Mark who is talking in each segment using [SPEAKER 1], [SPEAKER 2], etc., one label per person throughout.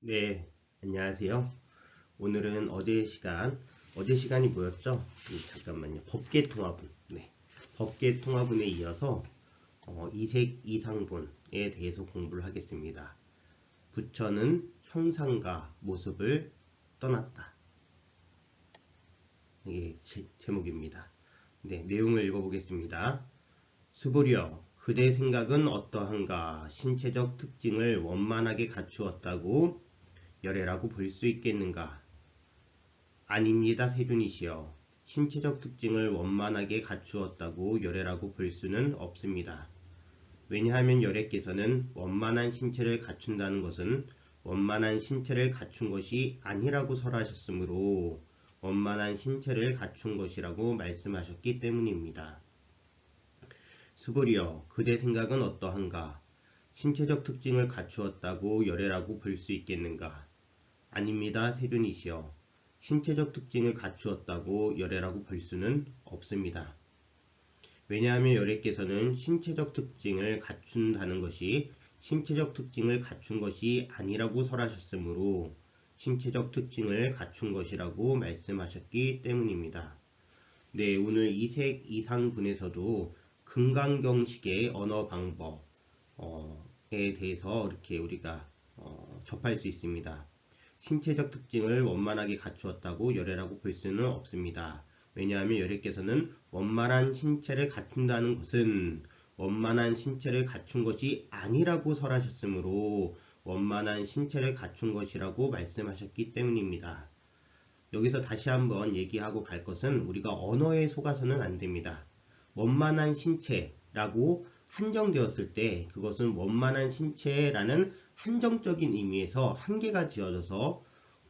[SPEAKER 1] 네, 안녕하세요. 오늘은 어제 시간이 뭐였죠? 잠깐만요. 법계통합은. 네, 법계통합은에 이어서 이색 이상분에 대해서 공부를 하겠습니다. 부처는 형상과 모습을 떠났다. 이게 제목입니다. 네, 내용을 읽어보겠습니다. 수보려, 그대 생각은 어떠한가? 신체적 특징을 원만하게 갖추었다고 열애라고 볼 수 있겠는가? 아닙니다, 세존이시여. 신체적 특징을 원만하게 갖추었다고 열애라고 볼 수는 없습니다. 왜냐하면 열애께서는 원만한 신체를 갖춘다는 것은 원만한 신체를 갖춘 것이 아니라고 설하셨으므로 원만한 신체를 갖춘 것이라고 말씀하셨기 때문입니다. 수보리여, 그대 생각은 어떠한가? 신체적 특징을 갖추었다고 열애라고 볼 수 있겠는가? 아닙니다, 세존이시여. 신체적 특징을 갖추었다고 열애라고 볼 수는 없습니다. 왜냐하면 열애께서는 신체적 특징을 갖춘다는 것이 신체적 특징을 갖춘 것이 아니라고 설하셨으므로 신체적 특징을 갖춘 것이라고 말씀하셨기 때문입니다. 네, 오늘 이색 이상분에서도 금강경식의 언어 방법에 대해서 이렇게 우리가 접할 수 있습니다. 신체적 특징을 원만하게 갖추었다고 열애라고 볼 수는 없습니다. 왜냐하면 열애께서는 원만한 신체를 갖춘다는 것은 원만한 신체를 갖춘 것이 아니라고 설하셨으므로 원만한 신체를 갖춘 것이라고 말씀하셨기 때문입니다. 여기서 다시 한번 얘기하고 갈 것은 우리가 언어에 속아서는 안 됩니다. 원만한 신체라고 한정되었을 때 그것은 원만한 신체라는 한정적인 의미에서 한계가 지어져서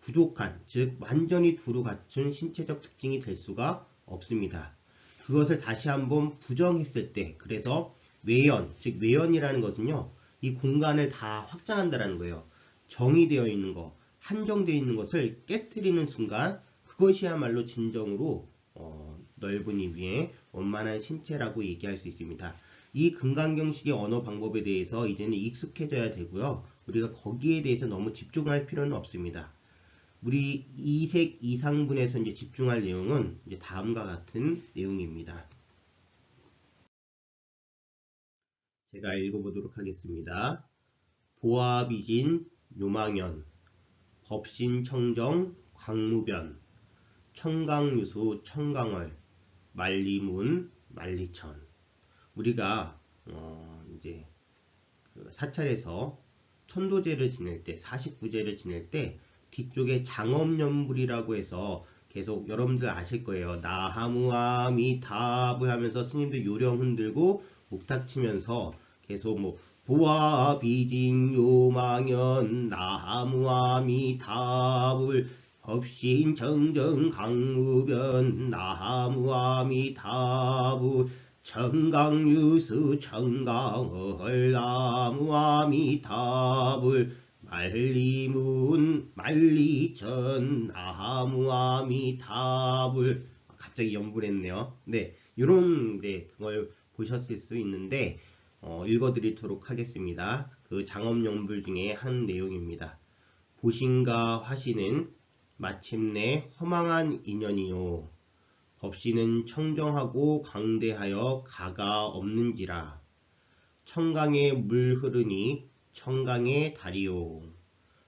[SPEAKER 1] 부족한, 즉 완전히 두루 갖춘 신체적 특징이 될 수가 없습니다. 그것을 다시 한번 부정했을 때, 그래서 외연, 즉 외연이라는 것은요, 이 공간을 다 확장한다는 거예요. 정의되어 있는 것, 한정되어 있는 것을 깨트리는 순간 그것이야말로 진정으로 넓은 의미의 원만한 신체라고 얘기할 수 있습니다. 이 금강경식의 언어 방법에 대해서 이제는 익숙해져야 되고요. 우리가 거기에 대해서 너무 집중할 필요는 없습니다. 우리 이색 이상분에서 이제 집중할 내용은 이제 다음과 같은 내용입니다. 제가 읽어보도록 하겠습니다. 보아비진 요망연, 법신청정 광무변, 청강유수 청강월, 만리문 만리천. 우리가 이제 그 사찰에서 천도제를 지낼 때, 49제를 지낼 때 뒤쪽에 장엄연불이라고 해서 계속 여러분들 아실 거예요. 나하무아미타부 하면서 스님들 요령 흔들고 목탁 치면서 계속 뭐 보아비진 요망연 나하무아미타불 법신청정 강무변 나하무아미타불 청강유수 청강월 나무아미타불 만리문 만리천 나무아미타불. 갑자기 연불했네요. 네, 요런 그걸 보셨을 수 있는데 읽어드리도록 하겠습니다. 그 장엄연불 중에 한 내용입니다. 보신과 화신은 마침내 허망한 인연이요 법신은 청정하고 광대하여 가가 없는지라. 청강에 물 흐르니 청강에 달이요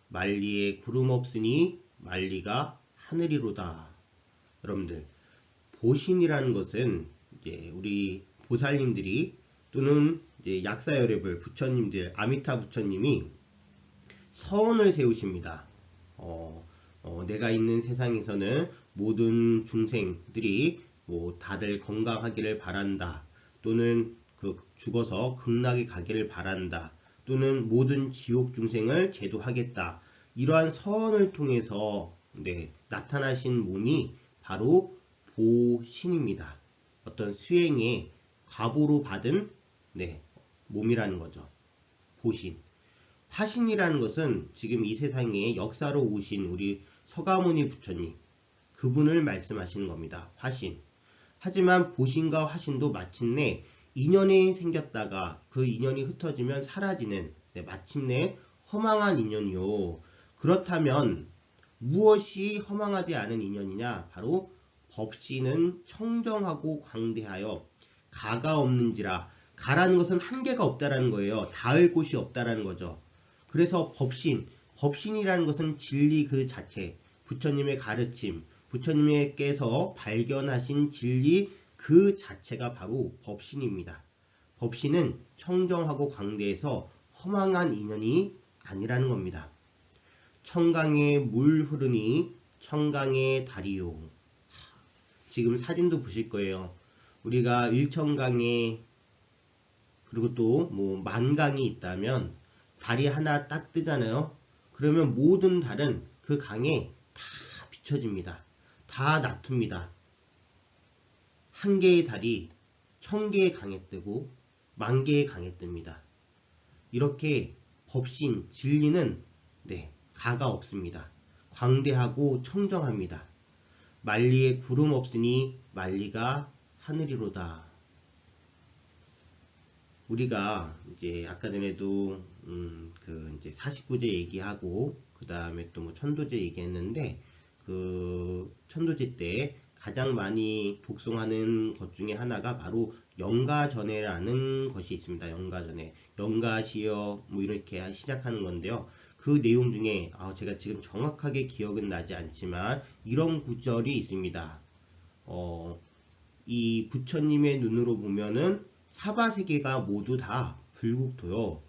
[SPEAKER 1] 만리에 구름 없으니 만리가 하늘이로다. 여러분들, 보신이라는 것은 이제 우리 보살님들이 또는 이제 약사여러분 부처님들, 아미타 부처님이 서원을 세우십니다. 내가 있는 세상에서는 모든 중생들이 뭐 다들 건강하기를 바란다. 또는 죽어서 극락에 가기를 바란다. 또는 모든 지옥 중생을 제도하겠다. 이러한 서원을 통해서 나타나신 몸이 바로 보신입니다. 어떤 수행의 과보로 받은 몸이라는 거죠. 보신. 화신이라는 것은 지금 이 세상에 역사로 오신 우리 서가모니 부처님, 그분을 말씀하시는 겁니다. 화신. 하지만 보신과 화신도 마침내 인연이 생겼다가 그 인연이 흩어지면 사라지는 마침내 허망한 인연이요. 그렇다면 무엇이 허망하지 않은 인연이냐? 바로 법신은 청정하고 광대하여 가가 없는지라. 가라는 것은 한계가 없다라는 거예요. 닿을 곳이 없다라는 거죠. 그래서 법신이라는 것은 진리 그 자체, 부처님의 가르침, 부처님께서 발견하신 진리 그 자체가 바로 법신입니다. 법신은 청정하고 광대해서 허망한 인연이 아니라는 겁니다. 청강에 물 흐르니 청강에 다리요. 지금 사진도 보실 거예요. 우리가 일천강에 그리고 또 뭐 만강이 있다면 달이 하나 딱 뜨잖아요. 그러면 모든 달은 그 강에 다 비춰집니다. 다 놔둡니다. 한 개의 달이 1000개의 강에 뜨고 10,000개의 강에 뜹니다. 이렇게 법신, 진리는 가가 없습니다. 광대하고 청정합니다. 만리에 구름 없으니 만리가 하늘이로다. 우리가 이제 아까 전에도 이제 49제 얘기하고 그 다음에 또 뭐 천도제 얘기했는데 그 천도제 때 가장 많이 독송하는 것 중에 하나가 바로 영가전해라는 것이 있습니다. 영가전해, 영가시여 뭐 이렇게 시작하는 건데요. 그 내용 중에 제가 지금 정확하게 기억은 나지 않지만 이런 구절이 있습니다. 이 부처님의 눈으로 보면은 사바세계가 모두 다 불국토요.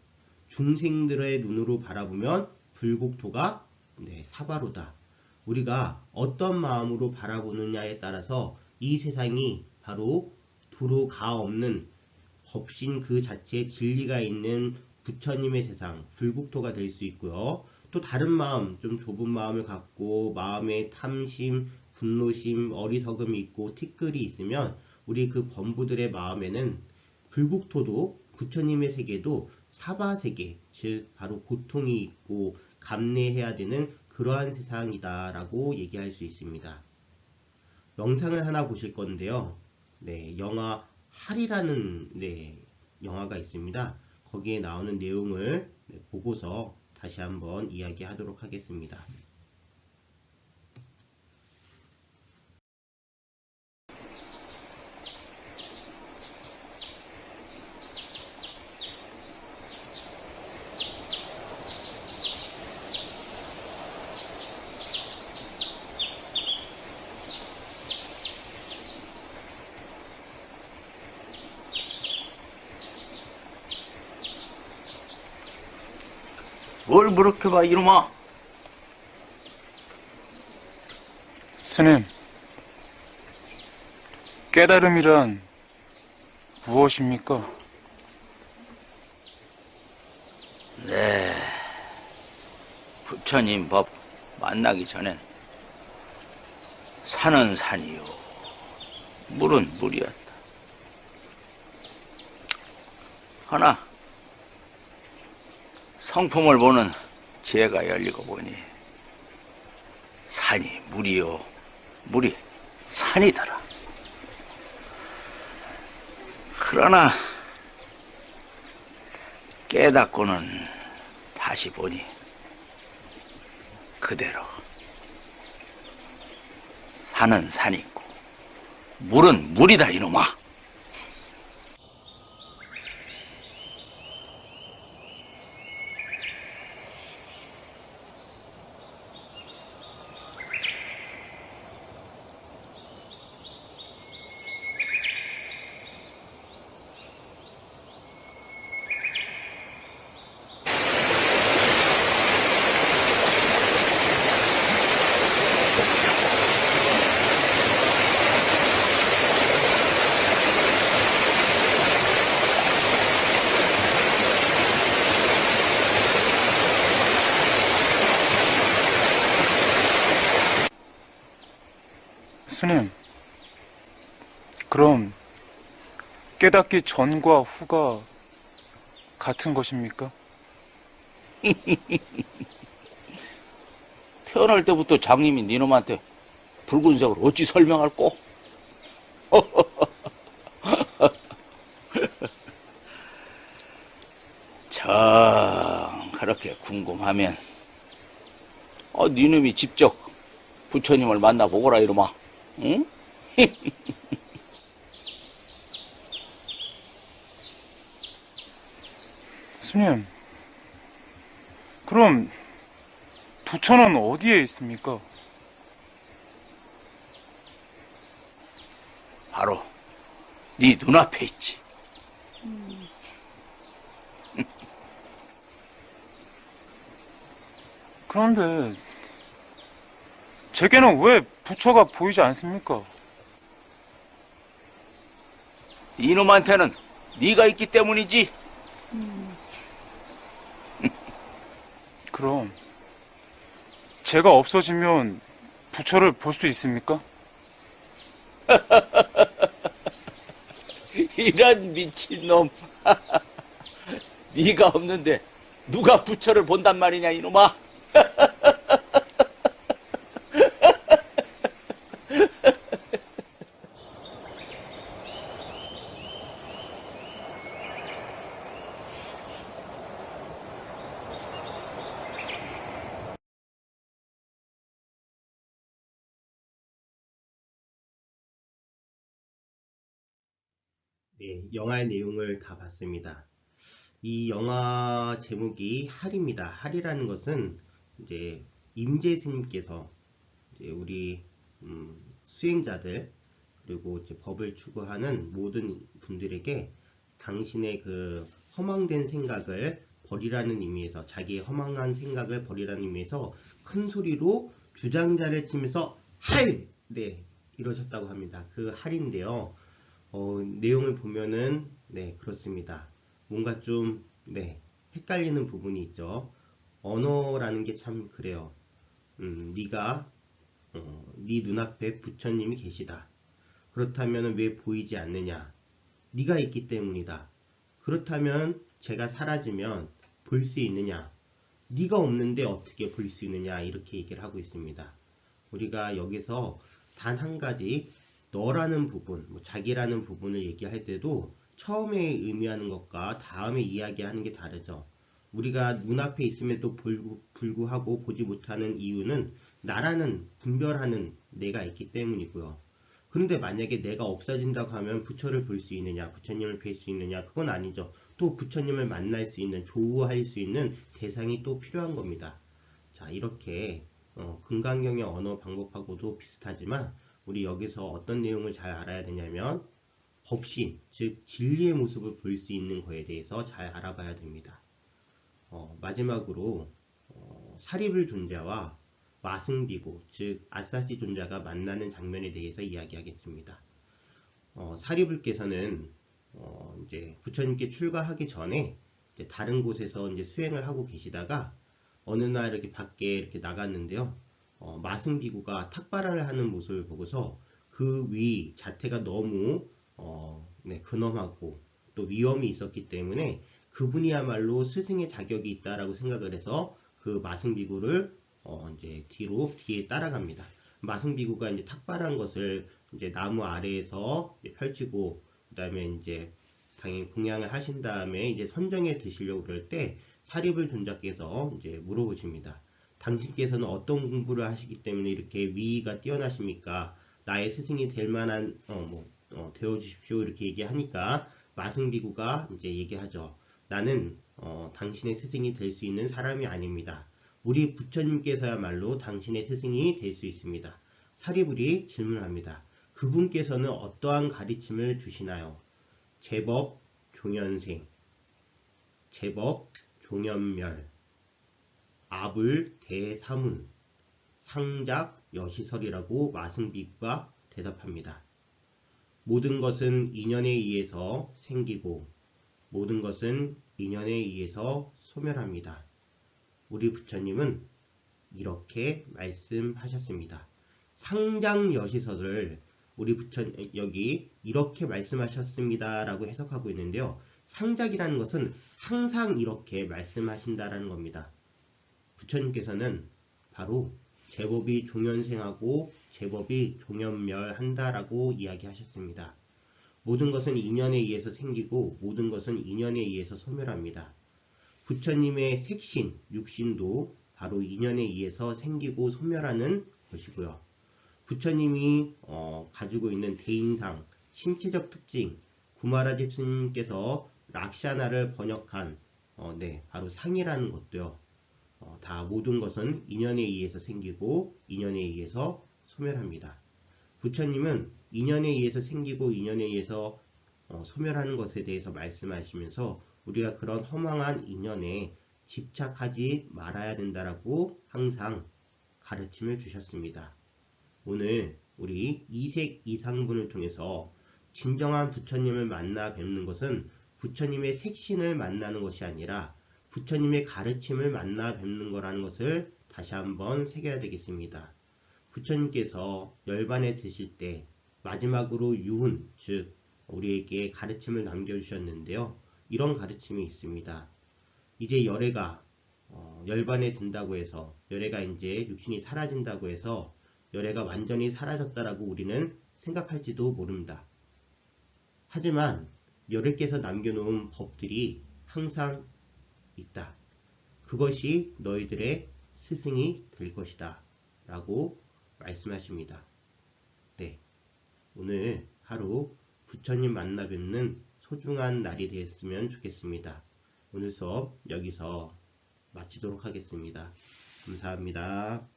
[SPEAKER 1] 중생들의 눈으로 바라보면 불국토가 사바로다. 우리가 어떤 마음으로 바라보느냐에 따라서 이 세상이 바로 두루 가 없는 법신 그 자체의 진리가 있는 부처님의 세상, 불국토가 될 수 있고요. 또 다른 마음, 좀 좁은 마음을 갖고 마음에 탐심, 분노심, 어리석음이 있고 티끌이 있으면 우리 그 범부들의 마음에는 불국토도 부처님의 세계도 사바세계, 즉 바로 고통이 있고 감내해야 되는 그러한 세상이다 라고 얘기할 수 있습니다. 영상을 하나 보실 건데요. 영화 할이라는 영화가 있습니다. 거기에 나오는 내용을 보고서 다시 한번 이야기하도록 하겠습니다.
[SPEAKER 2] 뭘 그렇게 봐, 이놈아?
[SPEAKER 3] 스님, 깨달음이란 무엇입니까?
[SPEAKER 2] 부처님 법 만나기 전엔 산은 산이요, 물은 물이었다. 하나 성품을 보는 지혜가 열리고 보니 산이 물이요, 물이 산이더라. 그러나 깨닫고는 다시 보니 그대로 산은 산이고 물은 물이다, 이놈아.
[SPEAKER 3] 스님, 그럼 깨닫기 전과 후가 같은 것입니까?
[SPEAKER 2] 태어날 때부터 장님이 니놈한테 붉은색을 어찌 설명할 꼬? 정 그렇게 궁금하면 니놈이 직접 부처님을 만나보거라 이놈아. 응?
[SPEAKER 3] 스님, 그럼 부처는 어디에 있습니까?
[SPEAKER 2] 바로 네 눈앞에 있지.
[SPEAKER 3] 그런데 제게는 왜 부처가 보이지 않습니까?
[SPEAKER 2] 이놈한테는 네가 있기 때문이지.
[SPEAKER 3] 그럼 제가 없어지면 부처를 볼 수 있습니까?
[SPEAKER 2] 이런 미친놈. 네가 없는데 누가 부처를 본단 말이냐 이놈아.
[SPEAKER 1] 네, 영화의 내용을 다 봤습니다. 이 영화 제목이 할입니다. 할이라는 것은 이제 임재 스님께서 이제 우리 수행자들 그리고 이제 법을 추구하는 모든 분들에게 당신의 그 허망된 생각을 버리라는 의미에서, 자기의 허망한 생각을 버리라는 의미에서 큰 소리로 주장자를 치면서 할! 네, 이러셨다고 합니다. 그 할인데요. 내용을 보면은 네, 그렇습니다. 뭔가 좀 네, 헷갈리는 부분이 있죠. 언어라는 게 참 그래요. 네가 네 눈앞에 부처님이 계시다. 그렇다면 왜 보이지 않느냐? 네가 있기 때문이다. 그렇다면 제가 사라지면 볼 수 있느냐? 네가 없는데 어떻게 볼 수 있느냐? 이렇게 얘기를 하고 있습니다. 우리가 여기서 단 한 가지 너라는 부분, 자기라는 부분을 얘기할 때도 처음에 의미하는 것과 다음에 이야기하는 게 다르죠. 우리가 눈앞에 있음에도 불구하고 보지 못하는 이유는 나라는 분별하는 내가 있기 때문이고요. 그런데 만약에 내가 없어진다고 하면 부처를 볼 수 있느냐, 부처님을 뵐 수 있느냐, 그건 아니죠. 또 부처님을 만날 수 있는, 조우할 수 있는 대상이 또 필요한 겁니다. 자, 이렇게 금강경의 언어 방법하고도 비슷하지만 우리 여기서 어떤 내용을 잘 알아야 되냐면 법신, 즉 진리의 모습을 볼 수 있는 거에 대해서 잘 알아봐야 됩니다. 마지막으로 사리불 존자와 마승비고, 즉 아사시 존자가 만나는 장면에 대해서 이야기하겠습니다. 사리불께서는 이제 부처님께 출가하기 전에 이제 다른 곳에서 이제 수행을 하고 계시다가 어느 날 이렇게 밖에 이렇게 나갔는데요. 마승비구가 탁발을 하는 모습을 보고서 그 위 자태가 너무 네, 근엄하고 또 위험이 있었기 때문에 그분이야말로 스승의 자격이 있다라고 생각을 해서 그 마승비구를 이제 뒤에 따라갑니다. 마승비구가 이제 탁발한 것을 이제 나무 아래에서 이제 펼치고 그다음에 이제 당연히 공양을 하신 다음에 이제 선정에 드시려고 그럴 때 사리불 존자께서 이제 물어보십니다. 당신께서는 어떤 공부를 하시기 때문에 이렇게 위가 뛰어나십니까? 나의 스승이 될 만한 되어 주십시오. 이렇게 얘기하니까 마승비구가 이제 얘기하죠. 나는 당신의 스승이 될 수 있는 사람이 아닙니다. 우리 부처님께서야말로 당신의 스승이 될 수 있습니다. 사리불이 질문합니다. 그분께서는 어떠한 가르침을 주시나요? 제법 종연생, 제법 종연멸, 아불 대사문, 상작 여시설이라고 마승비구가 대답합니다. 모든 것은 인연에 의해서 생기고 모든 것은 인연에 의해서 소멸합니다. 우리 부처님은 이렇게 말씀하셨습니다. 상장 여시설을 우리 부처님 여기 이렇게 말씀하셨습니다 라고 해석하고 있는데요. 상작이라는 것은 항상 이렇게 말씀하신다라는 겁니다. 부처님께서는 바로 제법이 종연생하고 제법이 종연멸한다라고 이야기하셨습니다. 모든 것은 인연에 의해서 생기고 모든 것은 인연에 의해서 소멸합니다. 부처님의 색신, 육신도 바로 인연에 의해서 생기고 소멸하는 것이고요. 부처님이 가지고 있는 대인상, 신체적 특징, 구마라집 스님께서 락샤나를 번역한 바로 상이라는 것도요. 다 모든 것은 인연에 의해서 생기고 인연에 의해서 소멸합니다. 부처님은 인연에 의해서 생기고 인연에 의해서 소멸하는 것에 대해서 말씀하시면서 우리가 그런 허망한 인연에 집착하지 말아야 된다라고 항상 가르침을 주셨습니다. 오늘 우리 이색 이상분을 통해서 진정한 부처님을 만나 뵙는 것은 부처님의 색신을 만나는 것이 아니라 부처님의 가르침을 만나 뵙는 거라는 것을 다시 한번 새겨야 되겠습니다. 부처님께서 열반에 드실 때 마지막으로 유훈, 즉 우리에게 가르침을 남겨주셨는데요. 이런 가르침이 있습니다. 이제 열애가 열반에 든다고 해서 열애가 이제 육신이 사라진다고 해서 열애가 완전히 사라졌다라고 우리는 생각할지도 모릅니다. 하지만 열애께서 남겨놓은 법들이 항상 있다. 그것이 너희들의 스승이 될 것이다. 라고 말씀하십니다. 네, 오늘 하루 부처님 만나 뵙는 소중한 날이 되었으면 좋겠습니다. 오늘 수업 여기서 마치도록 하겠습니다. 감사합니다.